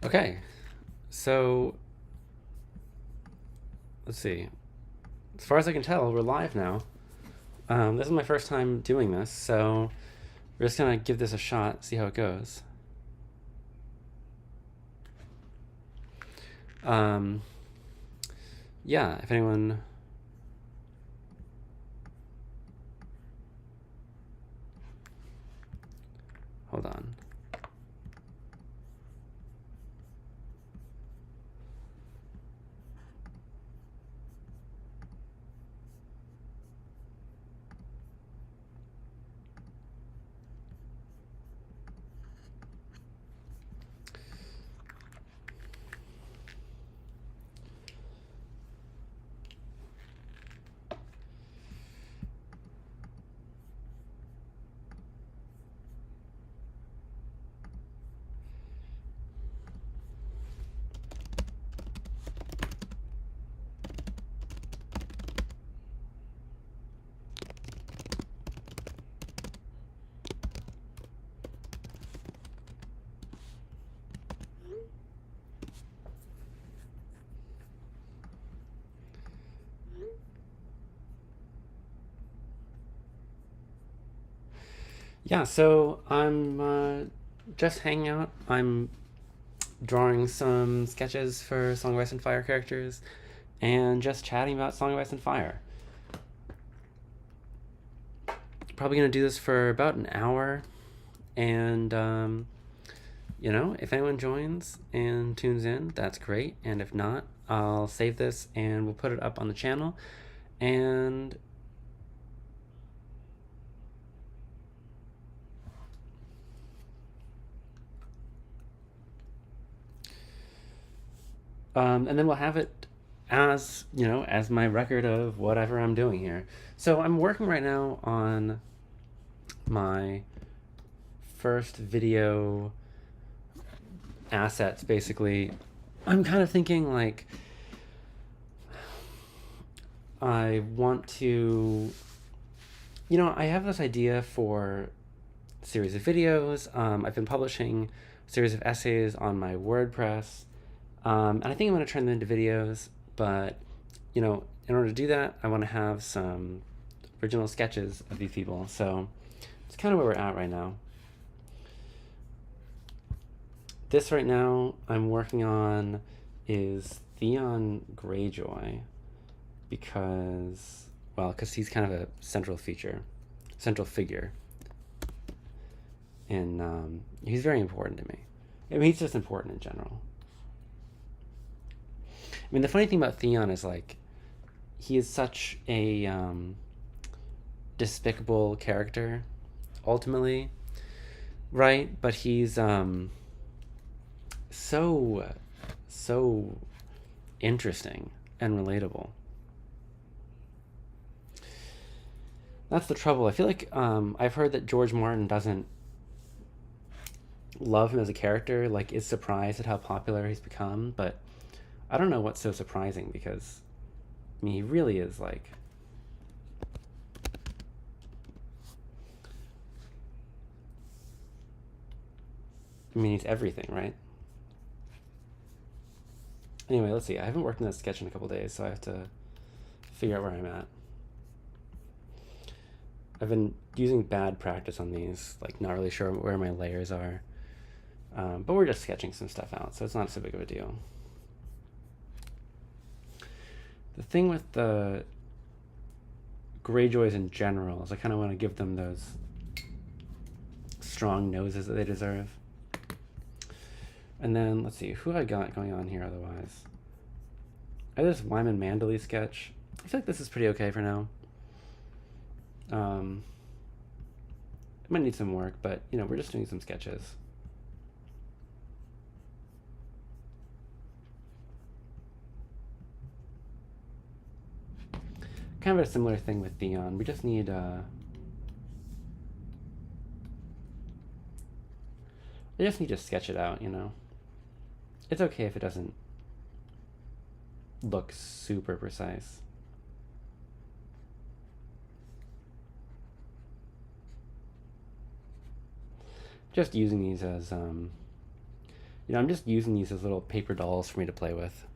Okay, so let's see. As far as I can tell, we're live now. This is my first time doing this, so we're just gonna give this a shot, see how it goes. Um, yeah, if anyone... Hold on. Yeah, so I'm just hanging out. I'm drawing some sketches for Song of Ice and Fire characters and just chatting about Song of Ice and Fire. Probably gonna do this for about an hour, and you know, if anyone joins and tunes in, that's great, and if not, I'll save this and we'll put it up on the channel. And and then we'll have it as, you know, as my record of whatever I'm doing here. So I'm working right now on my first video assets, basically. I'm kind of thinking like I want to, you know, I have this idea for a series of videos. I've been publishing a series of essays on my WordPress, and I think I'm going to turn them into videos, but, you know, in order to do that, I want to have some original sketches of these people. So it's kind of where we're at right now. This right now I'm working on is Theon Greyjoy, because, well, because he's kind of a central figure, and he's very important to me. I mean, he's just important in general. I mean, the funny thing about Theon is, like, he is such a despicable character, ultimately, right? But he's so interesting and relatable. That's the trouble. I feel like I've heard that George Martin doesn't love him as a character, like is surprised at how popular he's become, but I don't know what's so surprising, because I mean, he really is, like, I mean, he's everything, right? Anyway, let's see. I haven't worked on that sketch in a couple days, so I have to figure out where I'm at. I've been using bad practice on these, like not really sure where my layers are. But we're just sketching some stuff out, so it's not so big of a deal. The thing with the Greyjoys in general is I kind of want to give them those strong noses that they deserve. And then, let's see, who have I got going on here otherwise? I have this Wyman Manderley sketch. I feel like this is pretty okay for now. It might need some work, but, you know, we're just doing some sketches. Kind of a similar thing with Theon. We just need I just need to sketch it out, you know. It's okay if it doesn't look super precise. Just using these as I'm just using these as little paper dolls for me to play with.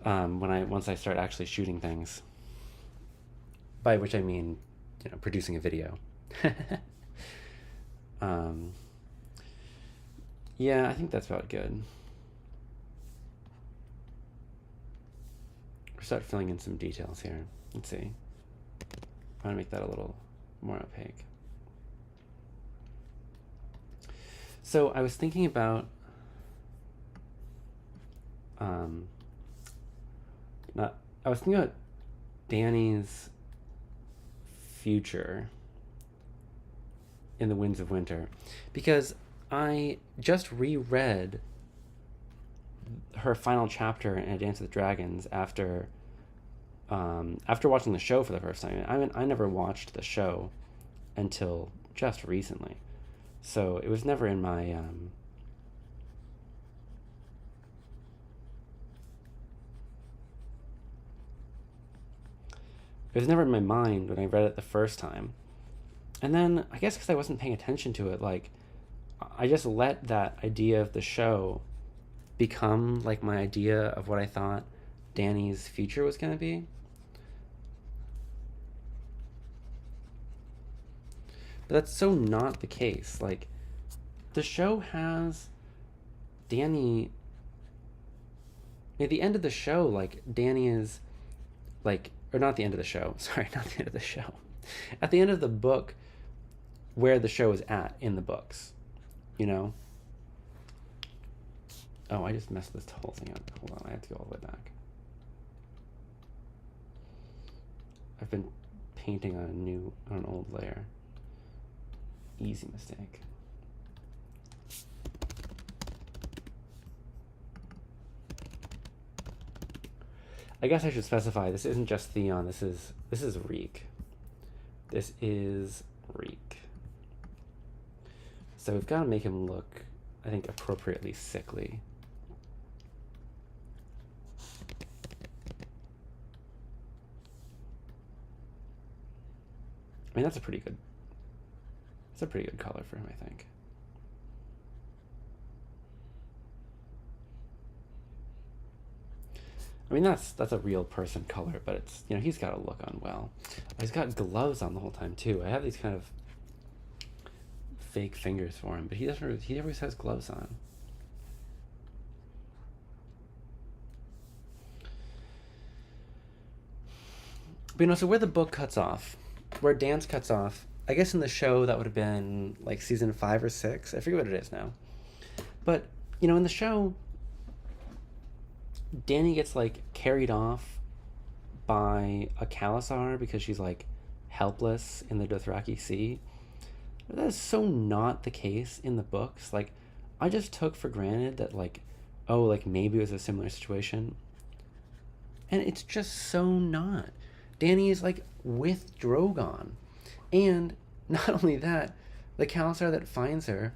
Once I start actually shooting things, by which I mean, producing a video. Yeah, I think that's about good. We'll start filling in some details here. Let's see. I want to make that a little more opaque. So I was thinking about I was thinking about Dany's future in the Winds of Winter, because I just reread her final chapter in A Dance with Dragons after watching the show for the first time. I never watched the show until just recently, so it was never in my it was never in my mind when I read it the first time. And then, I guess because I wasn't paying attention to it, like, I just let that idea of the show become, like, my idea of what I thought Dany's future was going to be. But that's so not the case. Like, the show has Dany... At the end of the show, like, Dany is, like... Or not the end of the show. Sorry, not the end of the show. At the end of the book, where the show is at in the books, Oh, I just messed this whole thing up. Hold on, I have to go all the way back. I've been painting on an old layer. Easy mistake. I guess I should specify this isn't just Theon. This is Reek. This is Reek. So we've got to make him look, I think, appropriately sickly. I mean, that's a pretty good color for him, I think. I mean, that's a real person color, but it's, he's got to look on well. He's got gloves on the whole time, too. I have these kind of fake fingers for him, but he always has gloves on. But, so where the book cuts off, where Dance cuts off, I guess in the show that would have been, like, season 5 or 6. I forget what it is now. But, in the show... Dany gets, like, carried off by a Khalasar because she's, like, helpless in the Dothraki Sea. But that is so not the case in the books. Like, I just took for granted that, like, oh, like, maybe it was a similar situation. And it's just so not. Dany is, like, with Drogon. And not only that, the Khalasar that finds her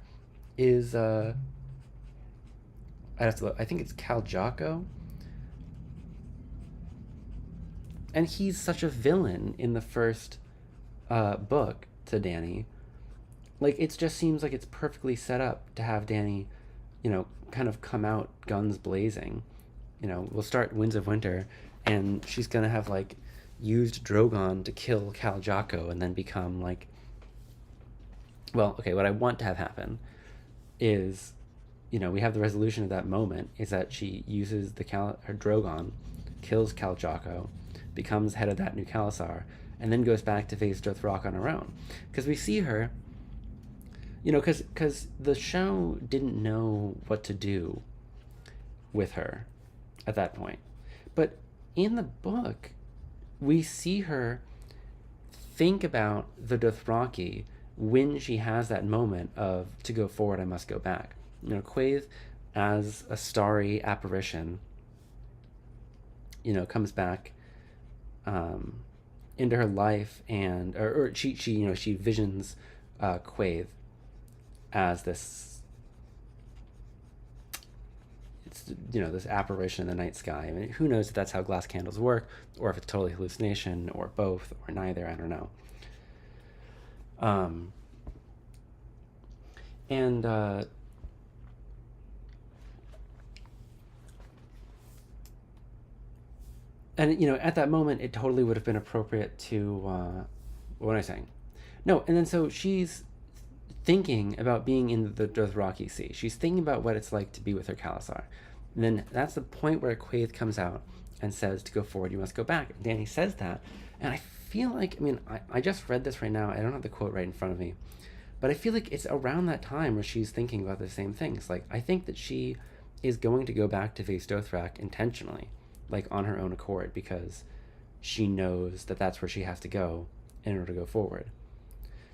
is, I have to look. I think it's Khal Jocko. And he's such a villain in the first book to Dany. Like, it just seems like it's perfectly set up to have Dany, kind of come out guns blazing. We'll start Winds of Winter, and she's going to have, like, used Drogon to kill Khal Jocko and then become, like... Well, okay, what I want to have happen is, we have the resolution of that moment, is that she uses her Drogon, kills Khal Jocko, becomes head of that new Khalasar, and then goes back to face Dothraki on her own. Because we see her, because the show didn't know what to do with her at that point. But in the book, we see her think about the Dothraki when she has that moment of, to go forward, I must go back. Quaithe, as a starry apparition, comes back into her life, and or she visions Quaithe as this, it's this apparition in the night sky. I mean, who knows if that's how glass candles work, or if it's totally hallucination, or both, or neither. I don't know. And And, you know, at that moment, it totally would have been appropriate to, what am I saying? No, and then so she's thinking about being in the Dothraki Sea. She's thinking about what it's like to be with her Khalasar. And then that's the point where Quaithe comes out and says, to go forward, you must go back. And Dany says that. And I feel like, I mean, I just read this right now. I don't have the quote right in front of me. But I feel like it's around that time where she's thinking about the same things. Like, I think that she is going to go back to face Dothrak intentionally, like on her own accord, because she knows that that's where she has to go in order to go forward.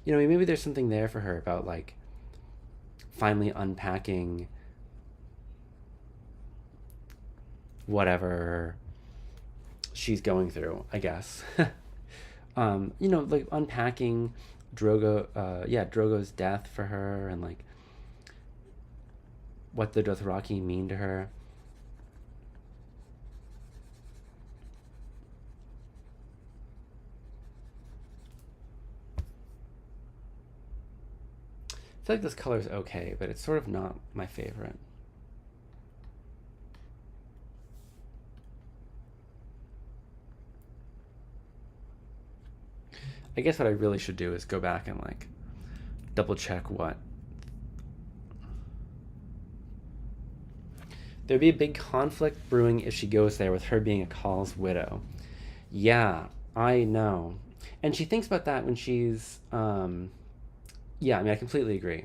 You know, maybe there's something there for her about, like, finally unpacking whatever she's going through, I guess. You know, like unpacking Drogo's death for her, and like what the Dothraki mean to her. I feel like this color is okay, but it's sort of not my favorite. I guess what I really should do is go back and like double check what. There'd be a big conflict brewing if she goes there, with her being a Khale's widow. Yeah, I know. And she thinks about that when she's, yeah, I mean, I completely agree.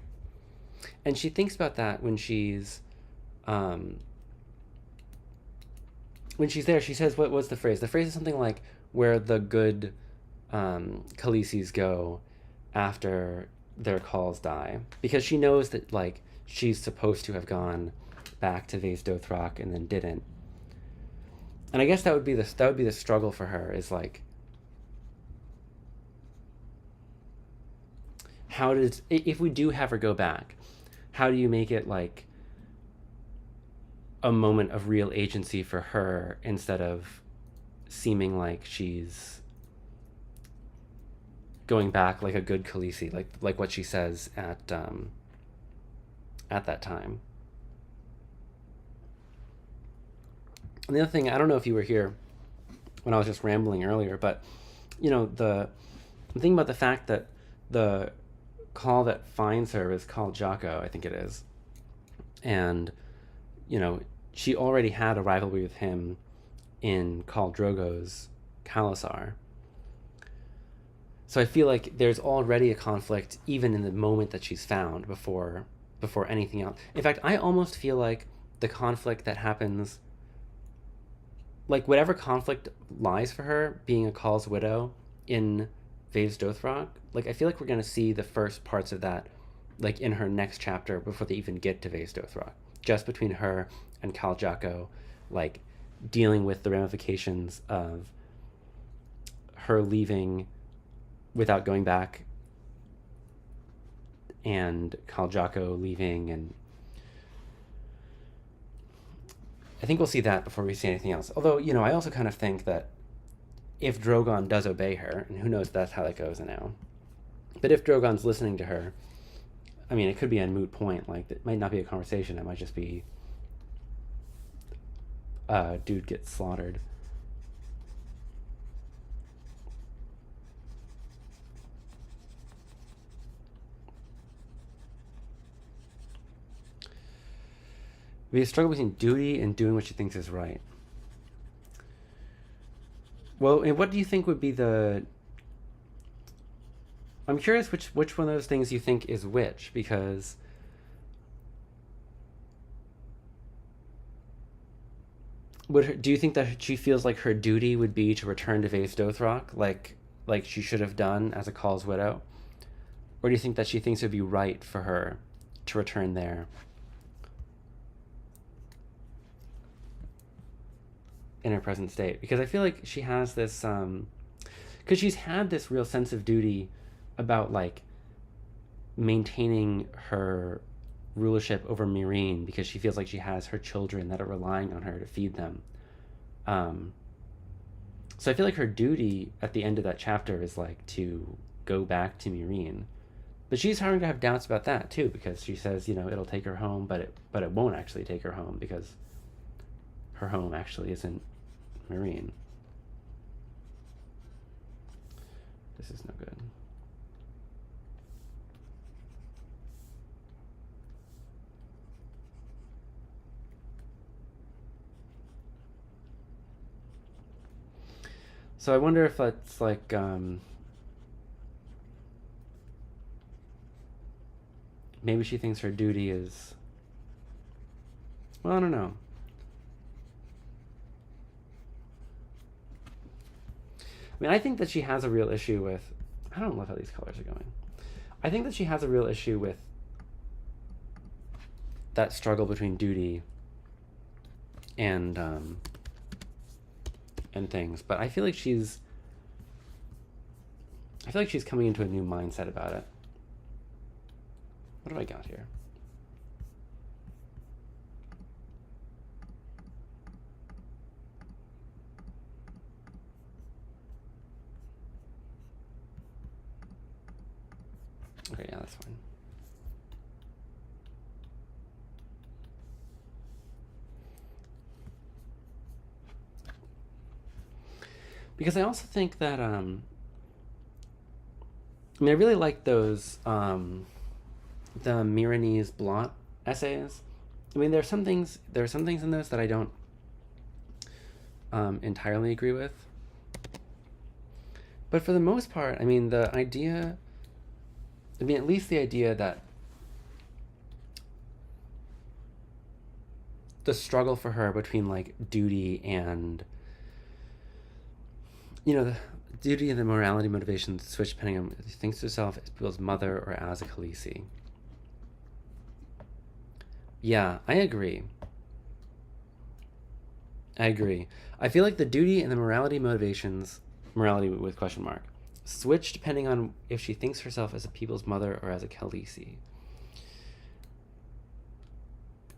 And she thinks about that when she's there. She says, what was the phrase? The phrase is something like, where the good Khaleesi's go after their Khals die, because she knows that like she's supposed to have gone back to Vaes Dothrak and then didn't. And I guess that would be the struggle for her, is like, how does, if we do have her go back, how do you make it like a moment of real agency for her, instead of seeming like she's going back like a good Khaleesi, like what she says at that time. And the other thing, I don't know if you were here when I was just rambling earlier, but you know, I'm thinking about the fact that the Khal that finds her is called Jocko, I think it is, and you know, she already had a rivalry with him in Khal Drogo's Khalasar. So I feel like there's already a conflict even in the moment that she's found, before anything else. In fact, I almost feel like the conflict that happens, like whatever conflict lies for her being a Khal's widow in Vaes Dothrak, like I feel like we're going to see the first parts of that like in her next chapter, before they even get to Vaes Dothrak. Just between her and Khal Jocko, like dealing with the ramifications of her leaving without going back, and Khal Jocko leaving, and I think we'll see that before we see anything else. Although, you know, I also kind of think that if Drogon does obey her, and who knows, that's how that goes now, but if Drogon's listening to her, I mean, it could be a moot point. Like, it might not be a conversation. It might just be, dude gets slaughtered. We struggle between duty and doing what she thinks is right. Well, and what do you think would be the... I'm curious which one of those things you think is which, because do you think that she feels like her duty would be to return to Vaes Dothrak, like she should have done as a Khal's widow? Or do you think that she thinks it would be right for her to return there in her present state? Because I feel like she has this, because she's had this real sense of duty about like maintaining her rulership over Meereen, because she feels like she has her children that are relying on her to feed them. So I feel like her duty at the end of that chapter is like to go back to Meereen. But she's starting to have doubts about that too, because she says, you know, it'll take her home, but it won't actually take her home, because her home actually isn't Meereen. This is no good. So I wonder if that's like, maybe she thinks her duty is, well, I don't know. I mean, I think that she has a real issue with, I don't love how these colors are going. I think that she has a real issue with that struggle between duty and things, but I feel like she's coming into a new mindset about it. What have I got here? Okay, yeah, that's fine. Because I also think that, I mean, I really like those, the Miranese blot essays. I mean, there are some things in those that I don't entirely agree with. But for the most part, I mean, at least the idea that the struggle for her between, like, duty and, the duty and the morality motivations switch depending on if she thinks to herself as people's mother or as a Khaleesi. Yeah, I agree. I feel like the duty and the morality motivations, morality with question mark, switch depending on if she thinks herself as a people's mother or as a Khaleesi.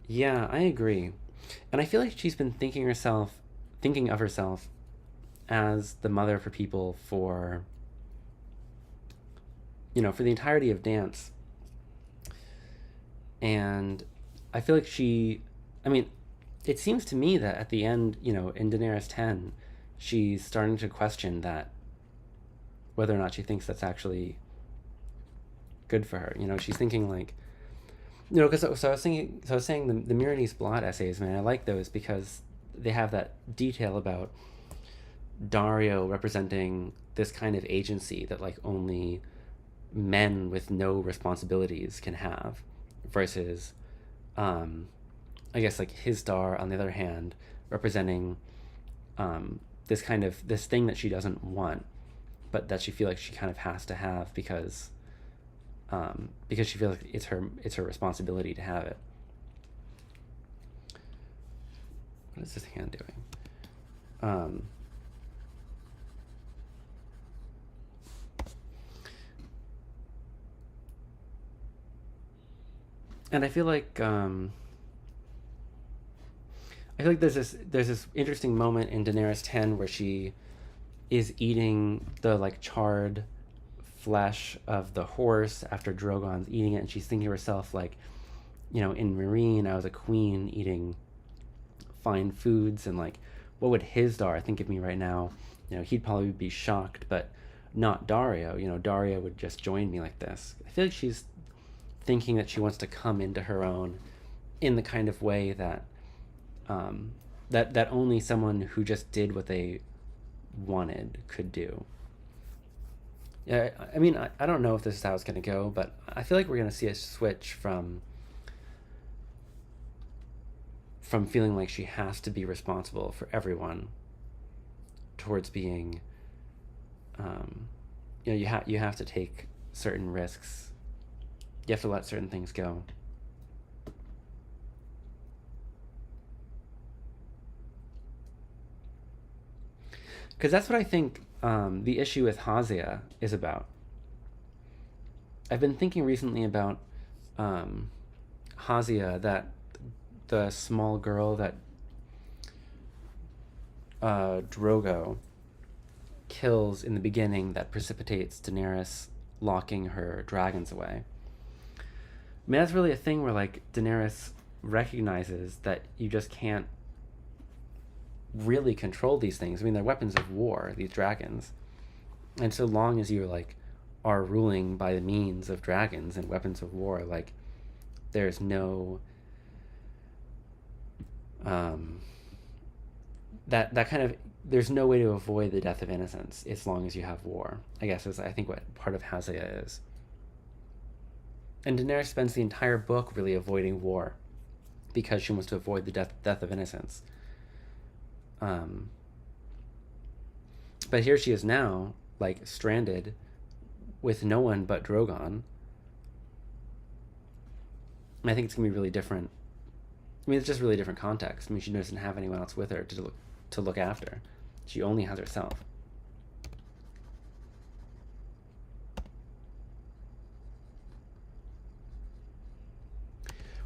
Yeah, I agree. And I feel like she's been thinking of herself as the mother for people for the entirety of Dance. And I feel like it seems to me that at the end, in Daenerys 10, she's starting to question that, whether or not she thinks that's actually good for her. She's thinking like, because I was saying the Miranese blot essays, man, I like those because they have that detail about Dario representing this kind of agency that, like, only men with no responsibilities can have, versus I guess, like, Hisdar on the other hand representing this thing that she doesn't want, but that she feels like she kind of has to have because she feels like it's her responsibility to have it. What is this hand doing? And I feel like there's this interesting moment in Daenerys 10 where she is eating the, like, charred flesh of the horse after Drogon's eating it, and she's thinking to herself, like, in Meereen I was a queen eating fine foods, and, like, what would Hisdar think of me right now? He'd probably be shocked, but not Dario. Dario would just join me like this. I feel like she's thinking that she wants to come into her own in the kind of way that that only someone who just did what they wanted could do. Yeah, I mean, I don't know if this is how it's going to go, but I feel like we're going to see a switch from feeling like she has to be responsible for everyone towards being, you have to take certain risks. You have to let certain things go. Because that's what I think the issue with Hazia is about. I've been thinking recently about Hazia, that the small girl that Drogo kills in the beginning, that precipitates Daenerys locking her dragons away. I mean, that's really a thing where, like, Daenerys recognizes that you just can't really control these things. I mean, they're weapons of war, these dragons. And so long as you like are ruling by the means of dragons and weapons of war, like there's no that kind of, there's no way to avoid the death of innocence as long as you have war, I guess, is I think what part of Hazaya is. And Daenerys spends the entire book really avoiding war because she wants to avoid the death of innocence. But here she is now, like stranded with no one but Drogon. And I think it's gonna be really different. I mean, it's just really different context. I mean, she doesn't have anyone else with her to look after. She only has herself.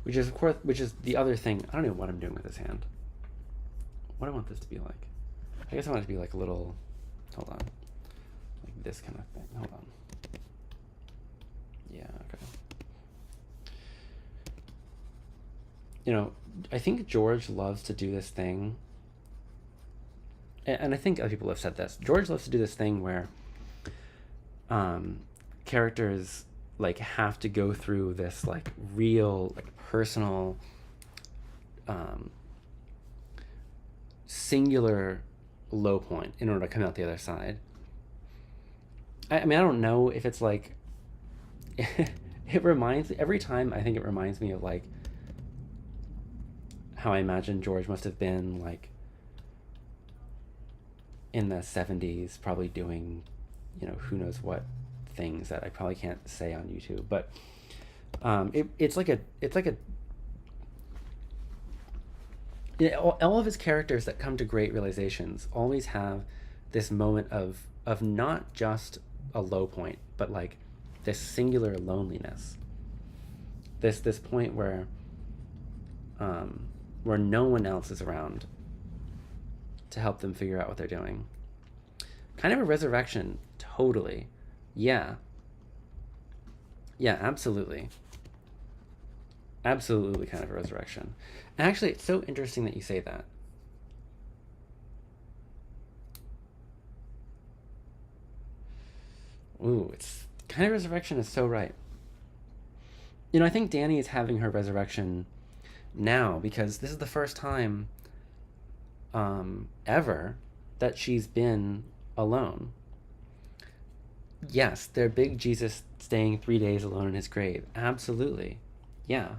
Which is, of course, which is the other thing. I don't know what I'm doing with this hand. What do I want this to be like? I guess I want it to be like a little, hold on, like this kind of thing. Hold on. Yeah, okay. You know, I think George loves to do this thing, and I think other people have said this. George loves to do this thing where characters like have to go through this like real, like personal, singular low point in order to come out the other side. I mean, I don't know if it's like it reminds, every time I think it reminds me of like how I imagine George must have been like in the 70s, probably doing, you know, who knows what things that I probably can't say on YouTube, but it's like a you know, all of his characters that come to great realizations always have this moment of not just a low point, but like this singular loneliness, this point where no one else is around to help them figure out what they're doing. Kind of a resurrection, totally. Yeah, absolutely, kind of a resurrection. And actually, it's so interesting that you say that. Ooh, it's kind of resurrection is so right. You know, I think Dany is having her resurrection now because this is the first time ever that she's been alone. Yes, their big Jesus staying 3 days alone in his grave. Absolutely. Yeah.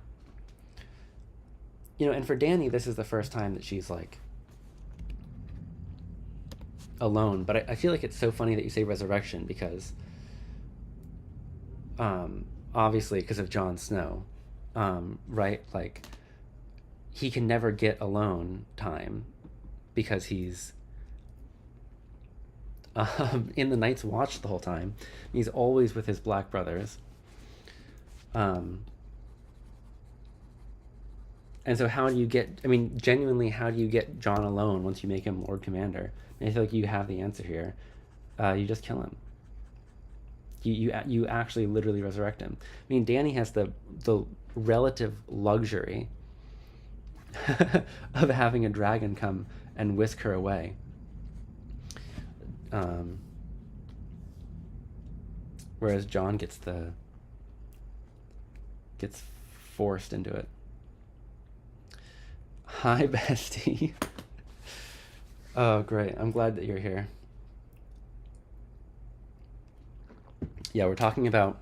You know, and for Dany, this is the first time that she's like alone. But I feel like it's so funny that you say resurrection because obviously because of Jon Snow, right? Like he can never get alone time because he's in the Night's Watch the whole time. He's always with his black brothers. And so how do you get, I mean, genuinely, how do you get Jon alone once you make him Lord Commander? And I feel like you have the answer here. You just kill him. You actually literally resurrect him. I mean, Dany has the relative luxury of having a dragon come and whisk her away. Whereas Jon gets forced into it. Hi, bestie. Oh, great. I'm glad that you're here. Yeah, we're talking about...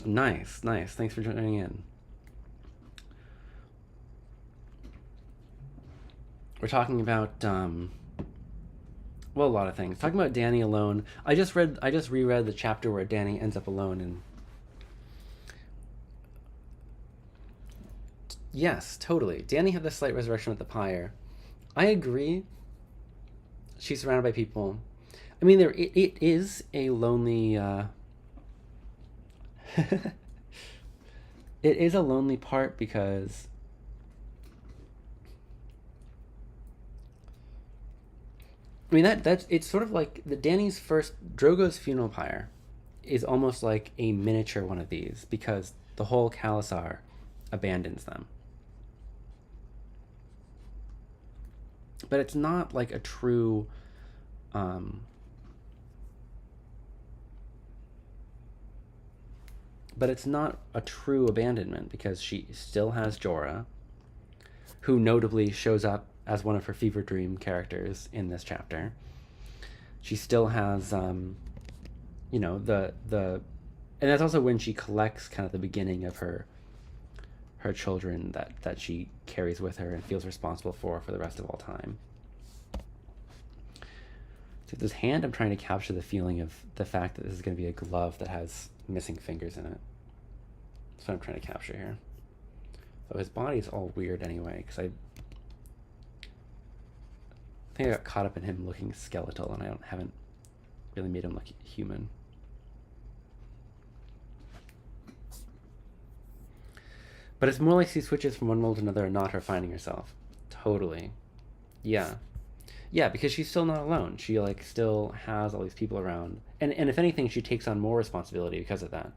Nice. Thanks for joining in. We're talking about, well, a lot of things. Talking about Dany alone. I just reread the chapter where Dany ends up alone, and yes, totally. Dany had this slight resurrection with the pyre. I agree. She's surrounded by people. I mean, it is a lonely... it is a lonely part because... I mean, that's it's sort of like the Dany's first... Drogo's funeral pyre is almost like a miniature one of these because the whole Khalasar abandons them. But it's not like a true But it's not a true abandonment because she still has Jorah, who notably shows up as one of her fever dream characters in this chapter. She still has, you know, and that's also when she collects kind of the beginning of her children that she carries with her and feels responsible for the rest of all time. So this hand, I'm trying to capture the feeling of the fact that this is going to be a glove that has missing fingers in it. That's what I'm trying to capture here. So his body's all weird anyway, because I think I got caught up in him looking skeletal, and I haven't really made him look human. But it's more like she switches from one role to another and not her finding herself. Totally. Yeah. Yeah, because she's still not alone. She like still has all these people around. And if anything, she takes on more responsibility because of that.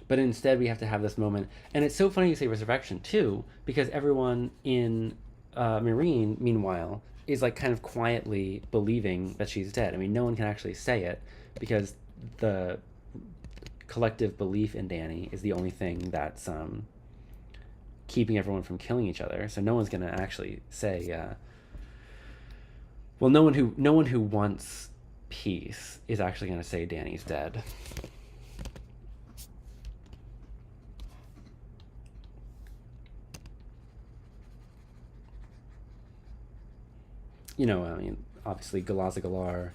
But instead, we have to have this moment. And it's so funny you say resurrection, too, because everyone in Meereen, meanwhile, is like kind of quietly believing that she's dead. I mean, no one can actually say it because the collective belief in Dany is the only thing that's keeping everyone from killing each other. So no one's going to actually say, well, no one who wants peace is actually going to say Dany's dead. You know, I mean, obviously Galaza Galar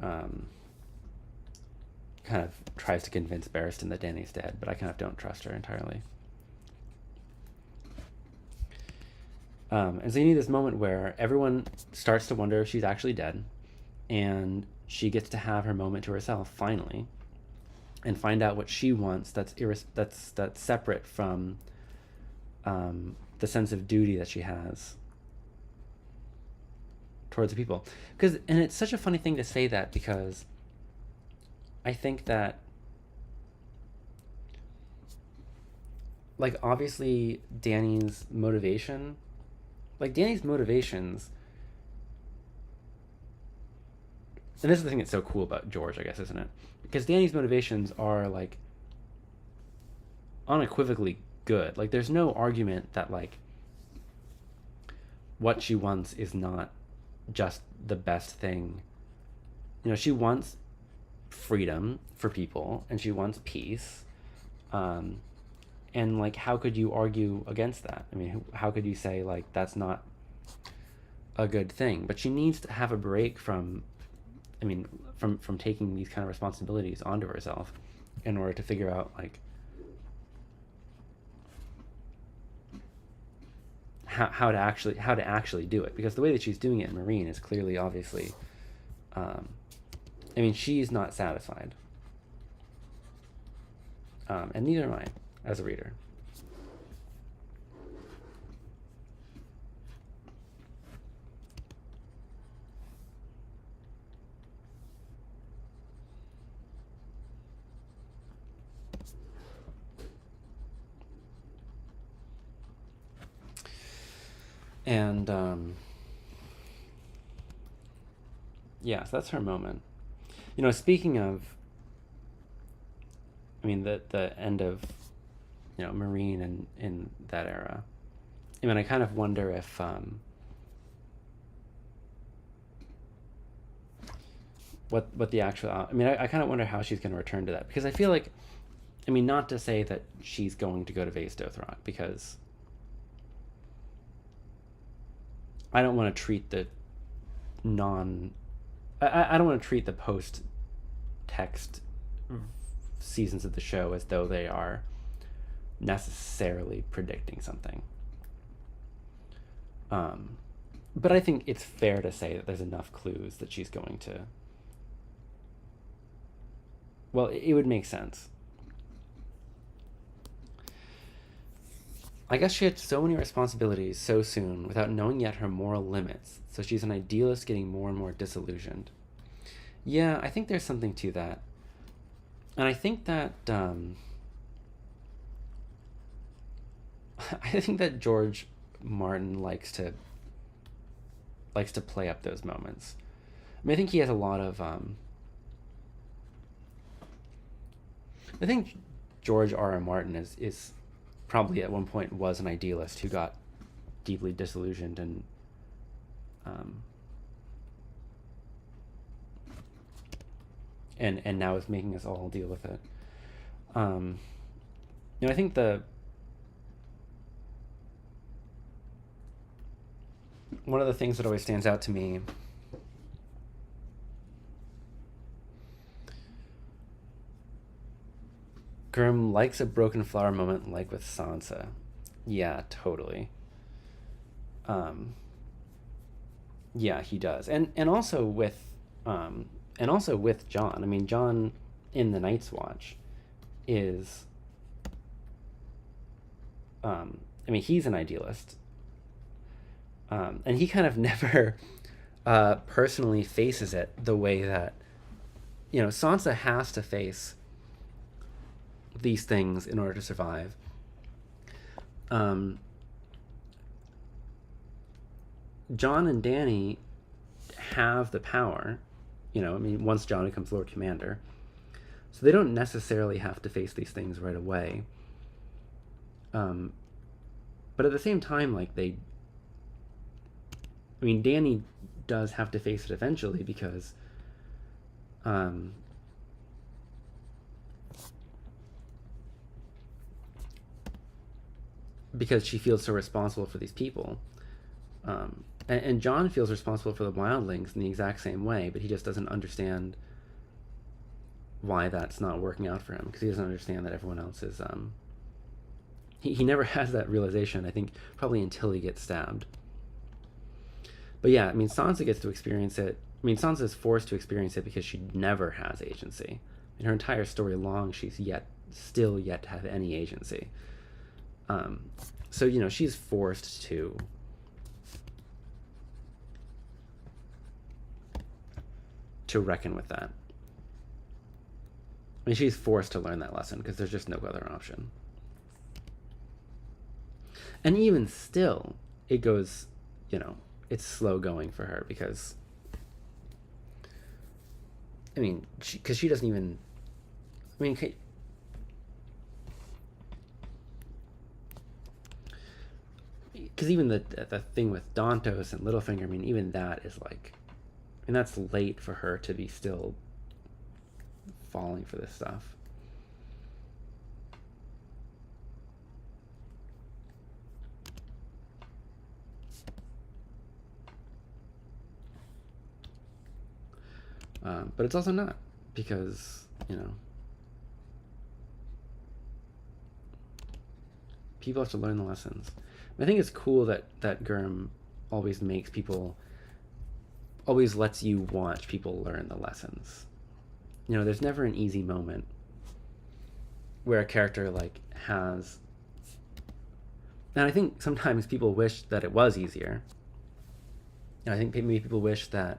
kind of tries to convince Barristan that Dany's dead, but I kind of don't trust her entirely. And so you need this moment where everyone starts to wonder if she's actually dead, and she gets to have her moment to herself finally, and find out what she wants. That's separate from the sense of duty that she has towards the people. And it's such a funny thing to say that, because I think that, like, obviously Dany's motivations, and this is the thing that's so cool about George, I guess, isn't it? Because Dany's motivations are, like, unequivocally good. Like, there's no argument that, like, what she wants is not just the best thing. You know, she wants freedom for people, and she wants peace. And, like, how could you argue against that? I mean, how could you say, like, that's not a good thing? But she needs to have a break from taking these kind of responsibilities onto herself in order to figure out, like, how to actually do it. Because the way that she's doing it in Meereen is clearly, obviously, I mean, she's not satisfied. And neither am I, as a reader. And yeah, so that's her moment. You know, speaking of, I mean, the end of, you know, Meereen and in that era, I mean, I kind of wonder if what the actual, I mean, I kind of wonder how she's going to return to that, because I feel like, I mean, not to say that she's going to go to Vaes Dothrak, because I don't want to treat the I don't want to treat the post-text seasons of the show as though they are necessarily predicting something. But I think it's fair to say that there's enough clues that she's going to... Well, it would make sense. I guess she had so many responsibilities so soon without knowing yet her moral limits, so she's an idealist getting more and more disillusioned. Yeah, I think there's something to that. And I think that I think that George Martin likes to likes to play up those moments. I mean, I think he has a lot of I think George R.R. Martin is probably at one point was an idealist who got deeply disillusioned um, and now is making us all deal with it. I think one of the things that always stands out to me GRRM likes a broken flower moment like with Sansa. Yeah, totally. Yeah, he does. And also with Jon. I mean, Jon in the Night's Watch is he's an idealist. And he kind of never personally faces it the way that Sansa has to face these things in order to survive. Jon and Dany have the power, once Jon becomes Lord Commander, so they don't necessarily have to face these things right away. But at the same time, Dany does have to face it eventually because she feels so responsible for these people. And Jon feels responsible for the wildlings in the exact same way, but he just doesn't understand why that's not working out for him, because he doesn't understand that everyone else is... He never has that realization, I think, probably until he gets stabbed. But yeah, Sansa gets to experience it. Sansa is forced to experience it because she never has agency. In her entire story long, she's still yet to have any agency. So, she's forced to reckon with that. She's forced to learn that lesson because there's just no other option. And even still, it goes, it's slow going for her because, because she doesn't even, because even the thing with Dantos and Littlefinger, even that is that's late for her to be still falling for this stuff. But it's also not, because, people have to learn the lessons. I think it's cool that GRRM always lets you watch people learn the lessons. There's never an easy moment where a character has, and I think sometimes people wish that it was easier. And I think maybe people wish that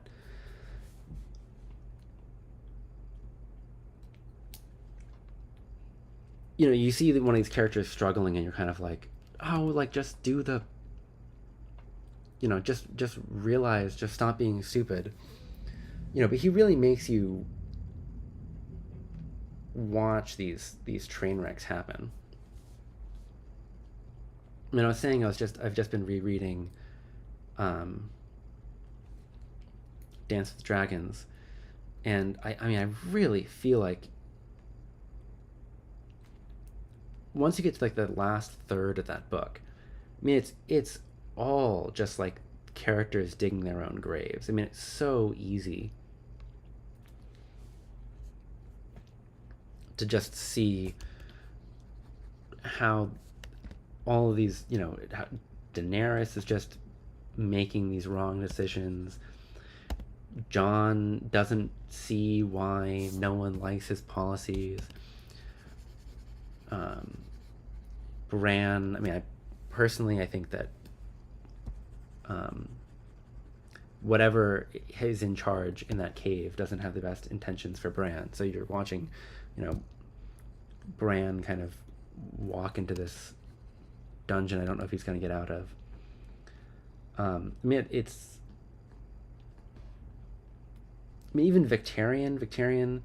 you see one of these characters struggling and you're kind of just do the, just realize, just stop being stupid. But he really makes you watch these train wrecks happen. I was saying I've just been rereading Dance with Dragons, and I really feel like once you get to the last third of that book, it's all just characters digging their own graves. It's so easy to just see how all of these, how Daenerys is just making these wrong decisions. Jon doesn't see why no one likes his policies. Bran, I think that whatever is in charge in that cave doesn't have the best intentions for Bran. So you're watching, Bran kind of walk into this dungeon I don't know if he's going to get out of. mean, even Victorian,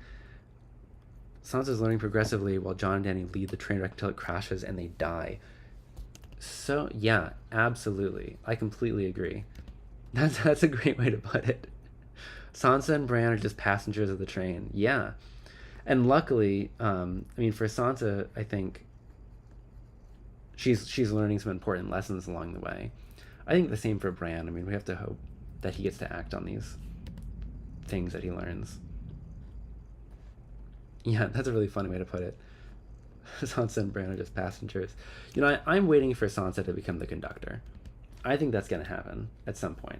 Sansa's learning progressively while Jon and Dany lead the train wreck until it crashes and they die. So, yeah, absolutely. I completely agree. That's a great way to put it. Sansa and Bran are just passengers of the train. Yeah. And luckily, I mean, for Sansa, I think she's learning some important lessons along the way. I think the same for Bran. I mean, we have to hope that he gets to act on these things that he learns. Yeah, that's a really funny way to put it. Sansa and Bran are just passengers. You know, I'm waiting for Sansa to become the conductor. I think that's going to happen at some point.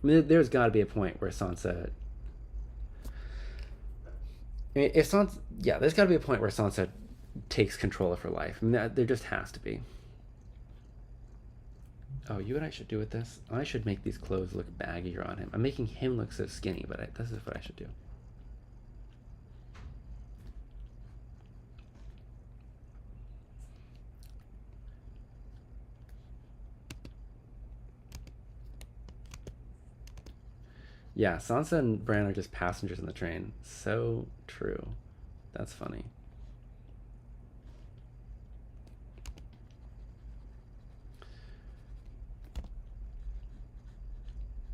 I mean, there's got to be a point where Sansa... I mean, if Sansa... Yeah, there's got to be a point where Sansa takes control of her life. I mean, there just has to be. Oh, you know what I should do with this? I should make these clothes look baggier on him. I'm making him look so skinny, but this is what I should do. Yeah, Sansa and Bran are just passengers in the train. So true. That's funny.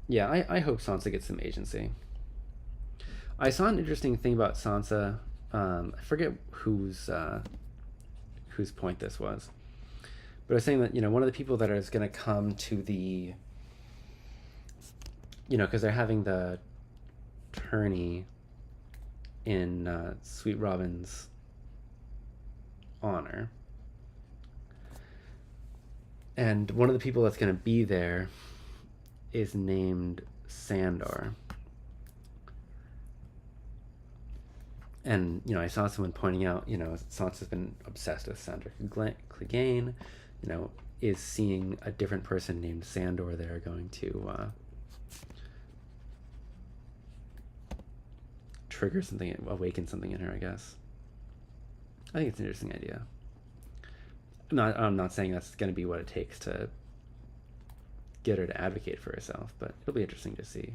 Yeah, I hope Sansa gets some agency. I saw an interesting thing about Sansa. I forget whose point this was, but I was saying that, you know, one of the people that is going to come to the, you know, because they're having the tourney in Sweet Robin's honor, and one of the people that's going to be there is named Sandor. And, you know, I saw someone pointing out, you know, Sansa's been obsessed with Sandor Clegane, you know, is seeing a different person named Sandor there going to trigger something, awaken something in her, I guess. I think it's an interesting idea. I'm not saying that's going to be what it takes to get her to advocate for herself, but it'll be interesting to see.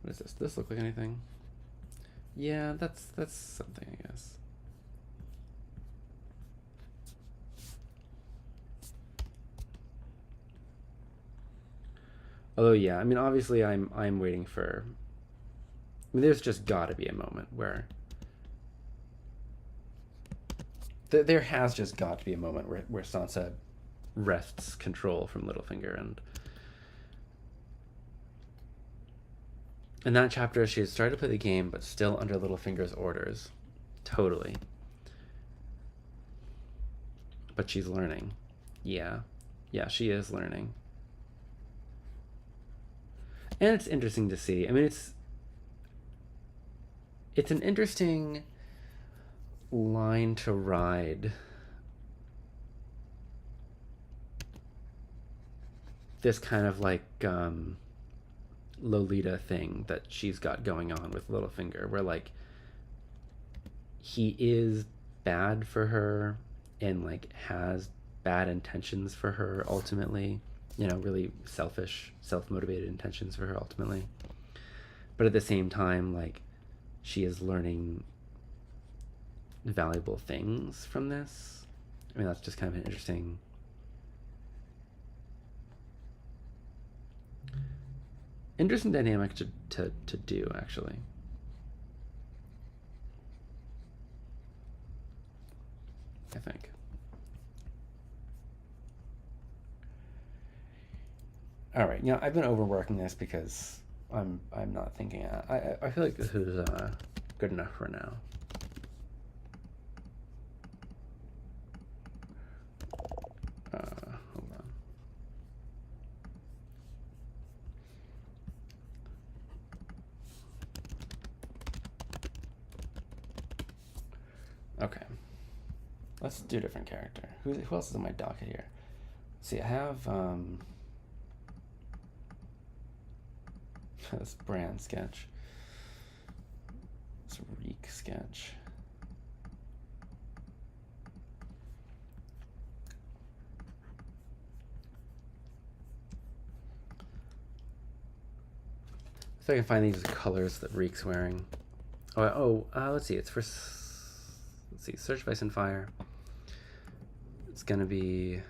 What is this? Does this look like anything? Yeah, that's something, I guess. Although, yeah, I mean, obviously, I'm waiting for. I mean, there's just got to be a moment where. There has just got to be a moment where Sansa wrests control from Littlefinger, and in that chapter, she had started to play the game, but still under Littlefinger's orders. Totally. But she's learning. Yeah. Yeah, she is learning. And it's interesting to see. I mean, it's an interesting line to ride. This kind of like Lolita thing that she's got going on with Littlefinger, where like he is bad for her and like has bad intentions for her ultimately, you know, really selfish, self-motivated intentions for her ultimately, but at the same time, like, she is learning valuable things from this. I mean, that's just kind of an interesting dynamic to do, actually. I think. All right, you know, I've been overworking this because I'm not thinking. I feel like this is good enough for now. Hold on. Okay. Let's do a different character. Who else is on my docket here? See, I have this Bran sketch. This Reek sketch. if I can find these colors that Reek's wearing. Let's see. It's for, let's see, Search of Ice and Fire. It's gonna be,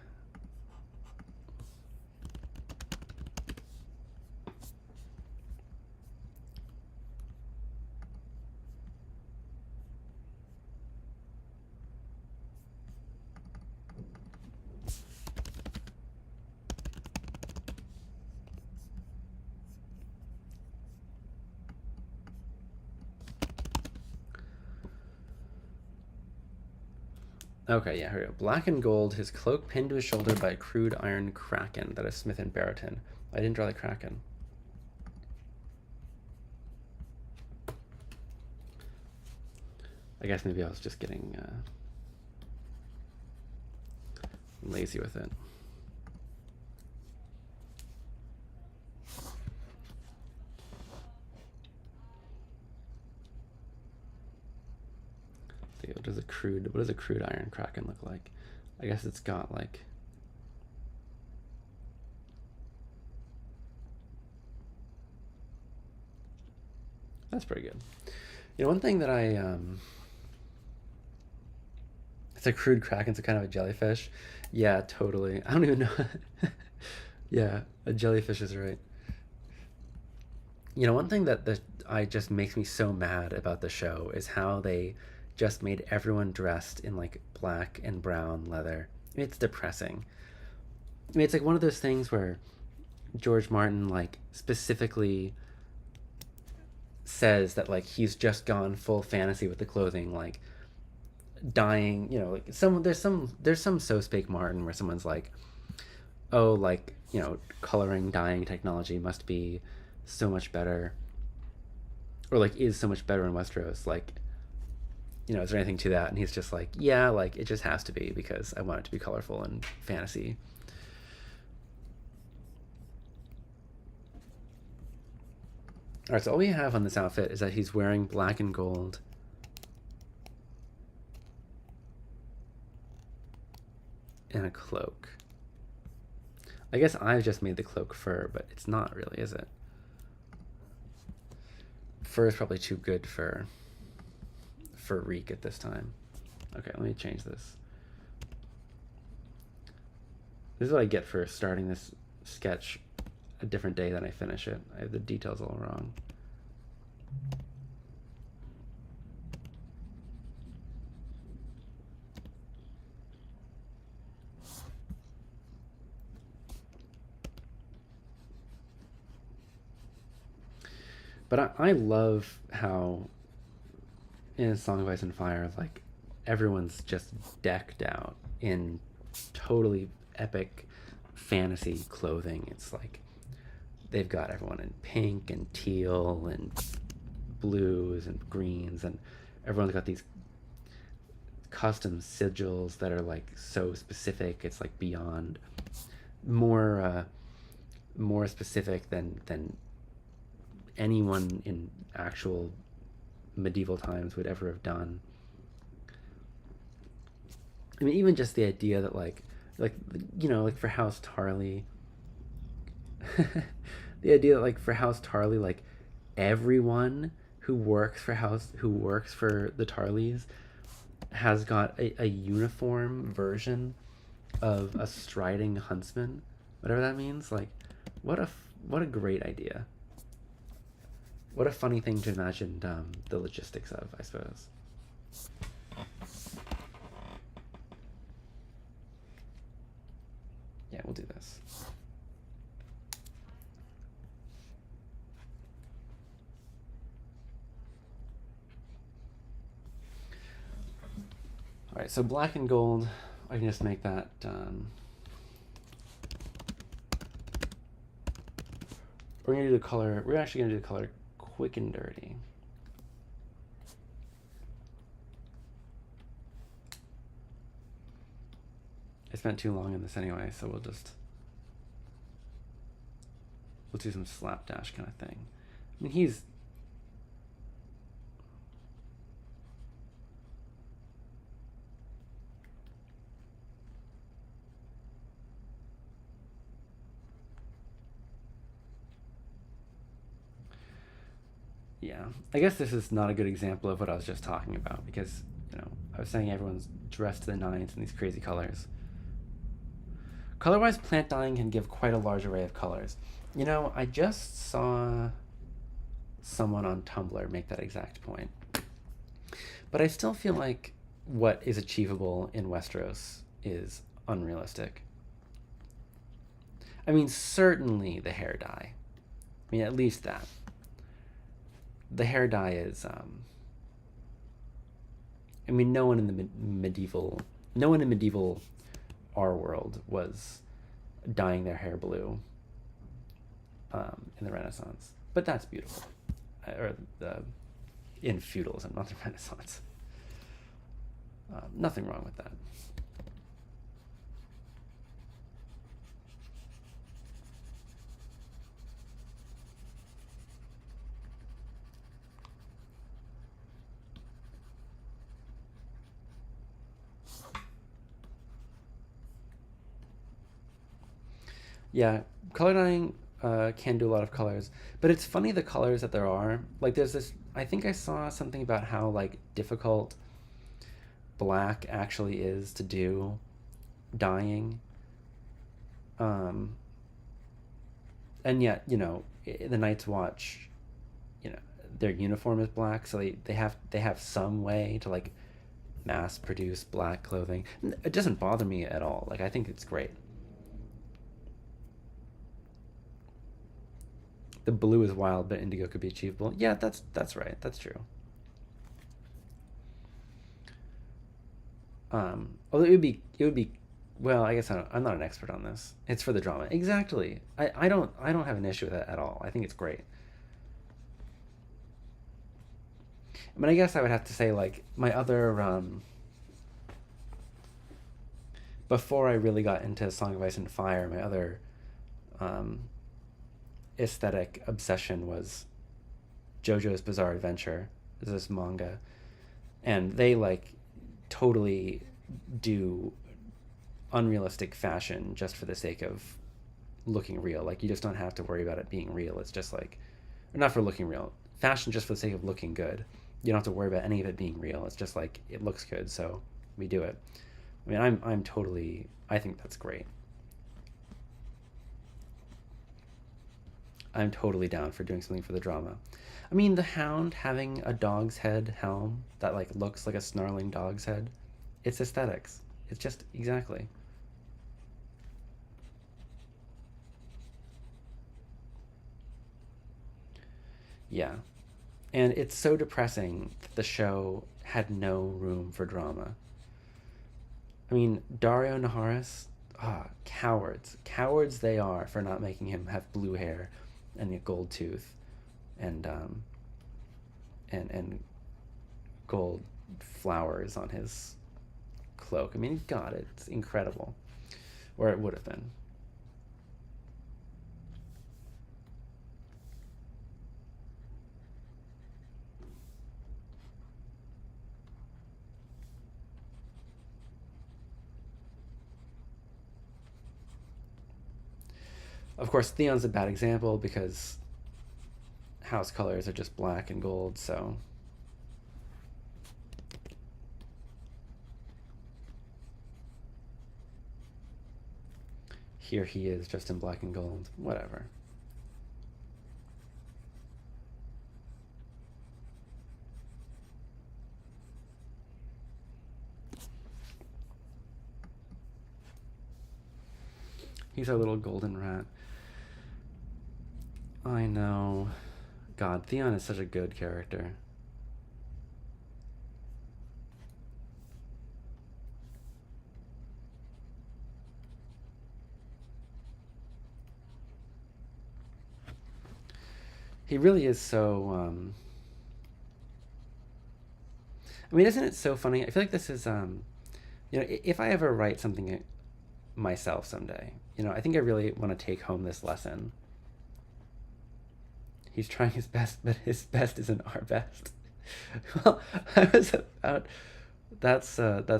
okay, yeah, here we go. Black and gold, his cloak pinned to his shoulder by a crude iron kraken that is Smith and Barrington. I didn't draw the kraken. I guess maybe I was just getting lazy with it. What does a crude iron kraken look like? I guess it's got like, that's pretty good. You know, one thing that it's a crude kraken, it's a kind of a jellyfish. Yeah, totally. I don't even know. Yeah, a jellyfish is right. You know, one thing that I just makes me so mad about the show is how they just made everyone dressed in like black and brown leather. I mean, it's depressing. I mean, it's like one of those things where George Martin like specifically says that like he's just gone full fantasy with the clothing, like dying, you know, like there's some so spake Martin where someone's like, oh, like, you know, coloring dyeing technology must be so much better, or like is so much better in Westeros, like, you know, is there anything to that? And he's just like, yeah, like it just has to be because I want it to be colorful and fantasy. All right, so all we have on this outfit is that he's wearing black and gold. And a cloak. I guess I've just made the cloak fur, but it's not really, is it? Fur is probably too good for Reek at this time. Okay, let me change this. This is what I get for starting this sketch a different day than I finish it. I have the details all wrong. But I love how in Song of Ice and Fire, like everyone's just decked out in totally epic fantasy clothing. It's like they've got everyone in pink and teal and blues and greens, and everyone's got these custom sigils that are like so specific. It's like beyond more specific than anyone in actual medieval times would ever have done. I mean, even just the idea that like you know, like for House Tarly, the idea that like for House Tarly, like everyone who works for the Tarleys has got a uniform version of a striding huntsman, whatever that means. Like, what a great idea. What a funny thing to imagine the logistics of, I suppose. Yeah, we'll do this. All right, so black and gold, I can just make that we're gonna do the color, we're actually gonna do the color quick and dirty. I spent too long in this anyway, so we'll do some slapdash kind of thing. I mean, he's Yeah, I guess this is not a good example of what I was just talking about because, I was saying everyone's dressed to the nines in these crazy colors. Color-wise, plant dyeing can give quite a large array of colors. I just saw someone on Tumblr make that exact point. But I still feel like what is achievable in Westeros is unrealistic. I mean, certainly the hair dye. I mean, at least that. The hair dye is, I mean, no one in medieval our world was dyeing their hair blue in the Renaissance. But that's beautiful. Or in feudalism, not the Renaissance. Nothing wrong with that. Yeah, color dyeing can do a lot of colors, but it's funny the colors that there are. Like, there's this. I think I saw something about how like difficult black actually is to do dyeing. Um, and yet, the Night's Watch, you know, their uniform is black, so they have some way to like mass produce black clothing. It doesn't bother me at all. Like, I think it's great. The blue is wild, but indigo could be achievable. Yeah, that's right. That's true. Although it would be well, I guess I'm not an expert on this. It's for the drama. Exactly. I don't have an issue with that at all. I think it's great. I mean, I guess I would have to say like my other before I really got into Song of Ice and Fire, my other um, aesthetic obsession was JoJo's Bizarre Adventure. This manga, and they like totally do unrealistic fashion just for the sake of looking real. Like, you just don't have to worry about it being real. It's just like, or not for looking real. Fashion just for the sake of looking good. You don't have to worry about any of it being real. It's just like it looks good, so we do it. I mean, I'm totally. I think that's great. I'm totally down for doing something for the drama. I mean, the Hound having a dog's head helm that like looks like a snarling dog's head, it's aesthetics. It's just exactly. Yeah. And it's so depressing that the show had no room for drama. I mean, Dario Naharis, cowards. Cowards they are for not making him have blue hair and a gold tooth and and gold flowers on his cloak. I mean, God, it's incredible. Or it would have been. Of course, Theon's a bad example because house colors are just black and gold, so here he is just in black and gold. Whatever. He's our little golden rat. I know. God, Theon is such a good character. He really is so. I mean, isn't it so funny? I feel like this is. If I ever write something myself someday, I think I really want to take home this lesson. He's trying his best, but his best isn't our best. Well, I was about. That's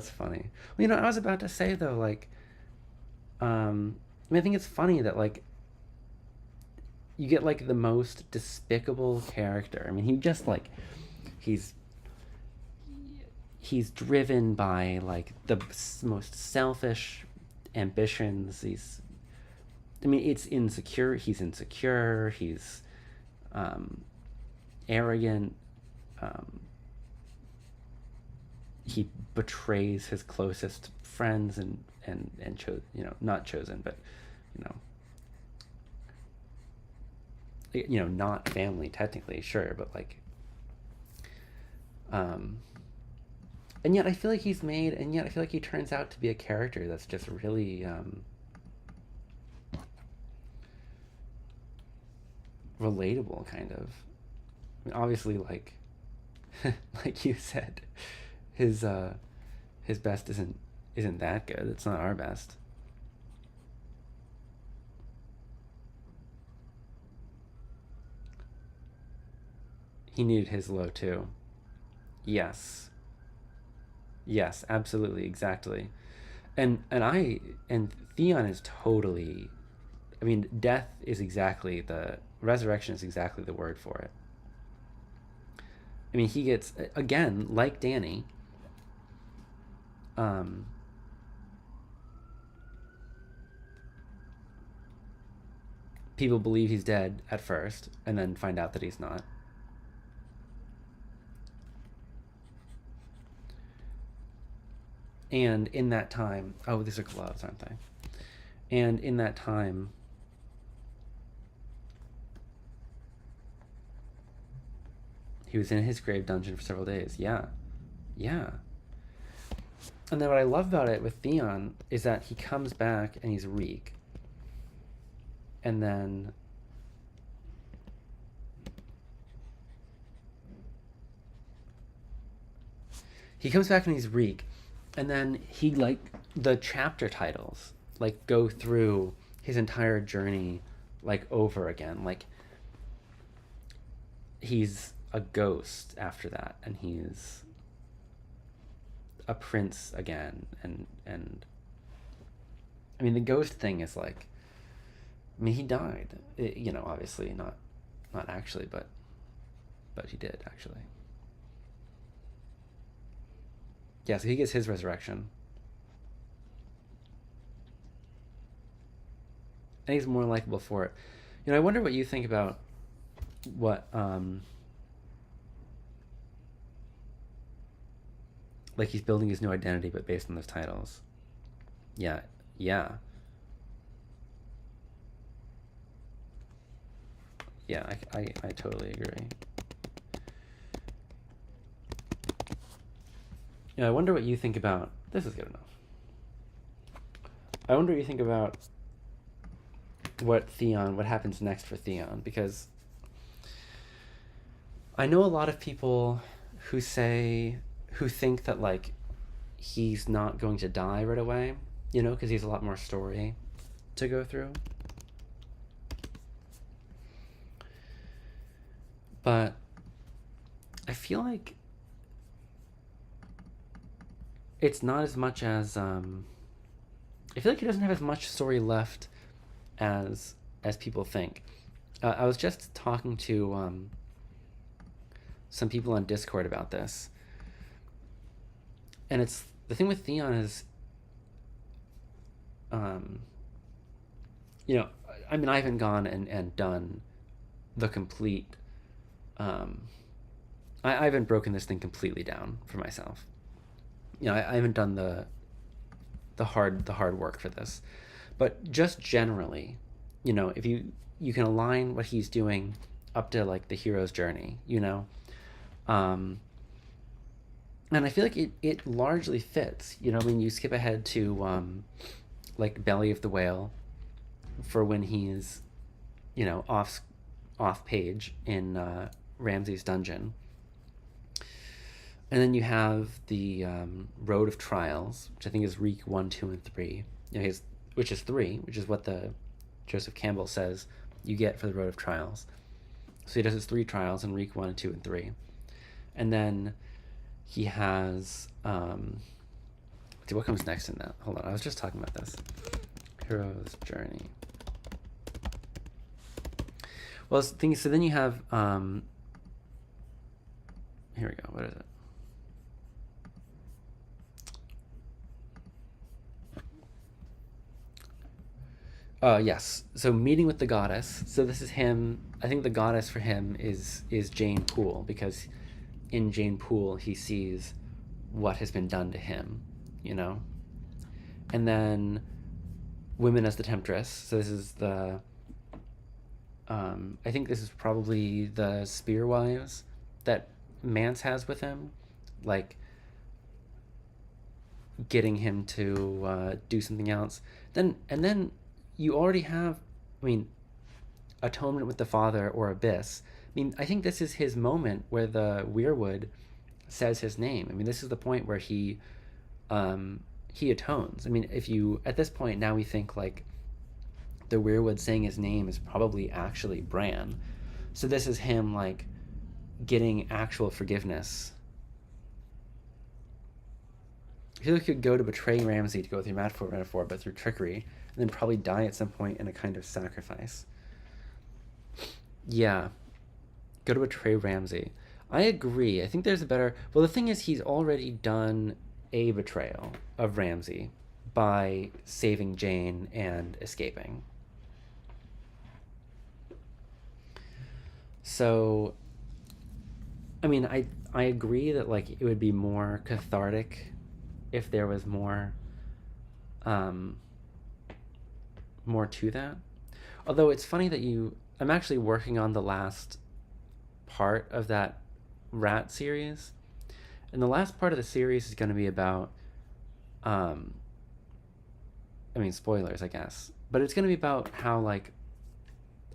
funny. Well, I was about to say though, like, I mean, I think it's funny that like, you get like the most despicable character. I mean, he just like he's he's driven by like the most selfish ambitions. I mean, it's insecure. He's insecure. He's arrogant. He betrays his closest friends and not chosen, but not family technically, sure, but like, and yet I feel like he turns out to be a character that's just really relatable, kind of. I mean, obviously, like, like you said, his best isn't that good. It's not our best. He needed his low too. Yes. Yes, absolutely, exactly. And Theon is totally, I mean, resurrection is exactly the word for it. I mean, he gets, again, like Dany, people believe he's dead at first and then find out that he's not. And in that time, oh, these are gloves, aren't they? And in that time, he was in his grave dungeon for several days. Yeah. Yeah. And then what I love about it with Theon is that he comes back and he's Reek. And then he comes back and he's Reek. And then he, like, the chapter titles, like, go through his entire journey, like, over again. Like, he's a ghost after that, and he's a prince again. And I mean, the ghost thing is like, I mean, he died. Obviously not actually, but he did actually. Yeah, so he gets his resurrection. And he's more likable for it. I wonder what you think about what, like, he's building his new identity, but based on those titles. Yeah, yeah. Yeah, I totally agree. I wonder what you think about, this is good enough. I wonder what you think about what happens next for Theon, because I know a lot of people who think that, like, he's not going to die right away, because he has a lot more story to go through. But I feel like it's not as much as I feel like he doesn't have as much story left as people think. I was just talking to some people on Discord about this, and it's the thing with Theon is, I mean, I haven't gone and done the complete. I haven't broken this thing completely down for myself. I haven't done the hard work for this, but just generally, if you can align what he's doing up to, like, the hero's journey, and I feel like it largely fits. When you skip ahead to like Belly of the Whale, for when he's off page in Ramsay's dungeon. And then you have the Road of Trials, which I think is Reek 1, 2, and 3. Which is 3, which is what the Joseph Campbell says you get for the Road of Trials. So he does his 3 trials in Reek 1, 2, and 3. And then he has... what comes next in that? Hold on, I was just talking about this. Hero's Journey. Well, so then you have, here we go, what is it? Yes. So meeting with the goddess. So this is him. I think the goddess for him is Jane Poole, because in Jane Poole he sees what has been done to him, you know. And then women as the temptress. So this is the. I think this is probably the spear wives that Mance has with him, like getting him to do something else. Then you already have, I mean, atonement with the father or abyss. I mean, I think this is his moment where the weirwood says his name. I mean, this is the point where he atones. I mean, if you at this point now we think like the weirwood saying his name is probably actually Bran. So this is him like getting actual forgiveness. I feel like he could go to betray Ramsay to go through metaphor, but through trickery, and then probably die at some point in a kind of sacrifice. Yeah, go to betray Ramsay. I agree. I think there's a better. Well, the thing is, he's already done a betrayal of Ramsay by saving Jane and escaping. So, I mean, I agree that like it would be more cathartic if there was more more to that. Although it's funny that I'm actually working on the last part of that rat series, and the last part of the series is going to be about I mean, spoilers, I guess, but it's going to be about how like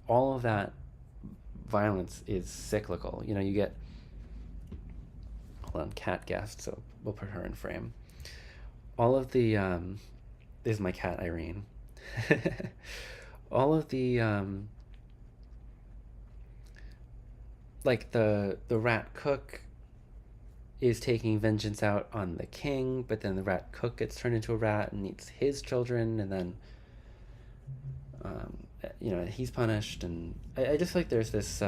all of that violence is cyclical. You know, you get, hold on, cat guest, so we'll put her in frame. All of the this is my cat Irene. All of the like the rat cook is taking vengeance out on the king, but then the rat cook gets turned into a rat and eats his children, and then you know, he's punished. And I just feel like there's this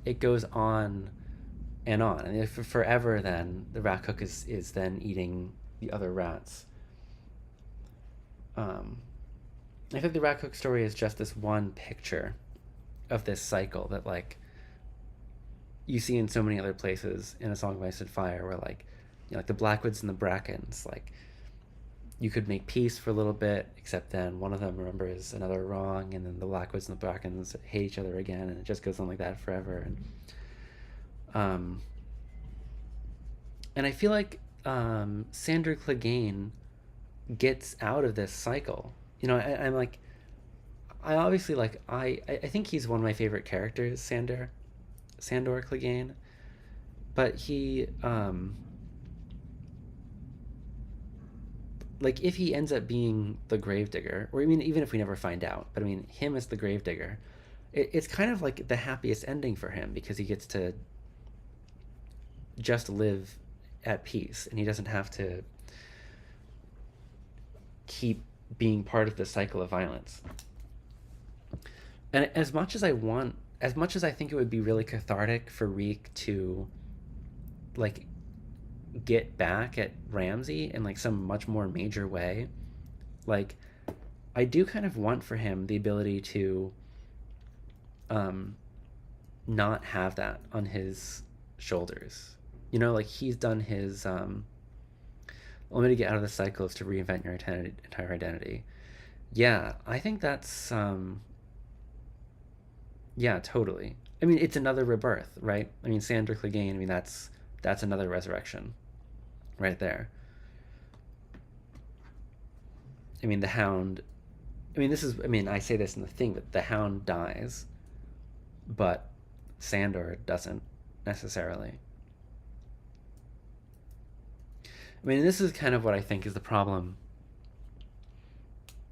it goes on and on, and for forever then the rat cook is then eating the other rats. I think the rat cook story is just this one picture of this cycle that like you see in so many other places in A Song of Ice and Fire, where like, you know, like the Blackwoods and the Brackens, like you could make peace for a little bit, except then one of them remembers another wrong, and then the Blackwoods and the Brackens hate each other again, and it just goes on like that forever. And I feel like Sandor Clegane gets out of this cycle. You know, I'm like, I obviously like I think he's one of my favorite characters, Sandor Clegane, but he like if he ends up being the gravedigger, or I mean, even if we never find out, but I mean, him as the gravedigger, it's kind of like the happiest ending for him, because he gets to just live at peace, and he doesn't have to keep being part of the cycle of violence. And as much as I think it would be really cathartic for Reek to like get back at Ramsay in like some much more major way, like I do kind of want for him the ability to not have that on his shoulders. You know, like he's done his only to get out of the cycle is to reinvent your entire identity. Yeah, I think that's yeah, totally. I mean, it's another rebirth, right? I mean, Sandor Clegane, I mean, that's another resurrection right there. I mean, the Hound, I mean, I say this in the thing, but the Hound dies, but Sandor doesn't necessarily. I mean, this is kind of what I think is the problem.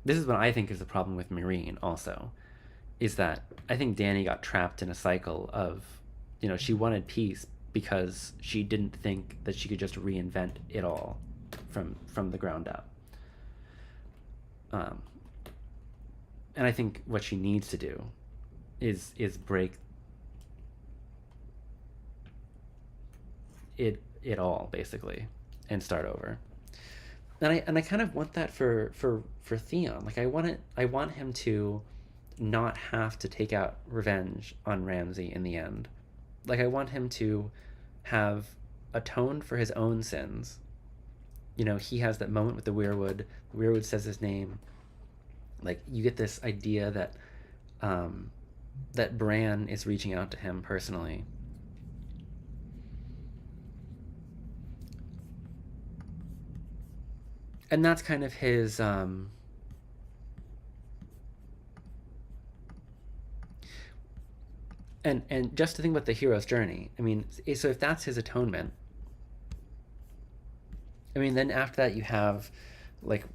This is what I think is the problem with Meereen also, is that I think Dany got trapped in a cycle of, you know, she wanted peace because she didn't think that she could just reinvent it all from the ground up. And I think what she needs to do is break it all, basically, and start over. And I kind of want that for Theon. Like, I want him to not have to take out revenge on Ramsay in the end. Like, I want him to have atoned for his own sins. You know, he has that moment with the weirwood. The weirwood says his name. Like, you get this idea that that Bran is reaching out to him personally. And that's kind of his and just to think about the hero's journey. I mean, so if that's his atonement, I mean, then after that you have like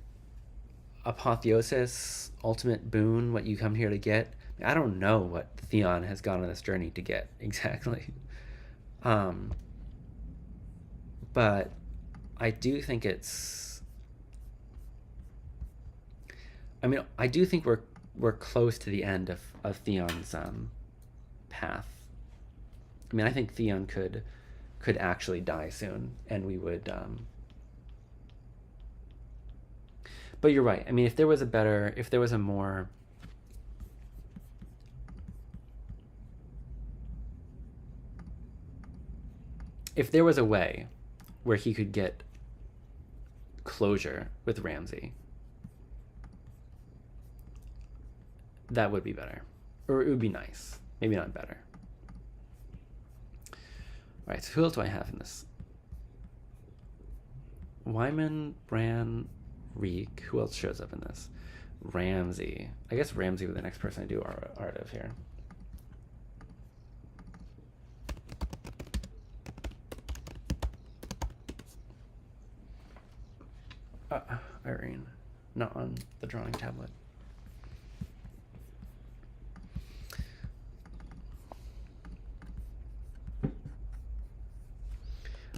apotheosis, ultimate boon, what you come here to get. I don't know what Theon has gone on this journey to get exactly. But I do think it's, I mean, I do think we're close to the end of Theon's path. I mean, I think Theon could actually die soon, and we would but you're right. I mean, if there was a more if there was a way where he could get closure with Ramsay, that would be better. Or it would be nice. Maybe not better. All right, so who else do I have in this? Wyman, Bran, Reek. Who else shows up in this? Ramsay. I guess Ramsay would be the next person I do art of here. Irene. Not on the drawing tablet.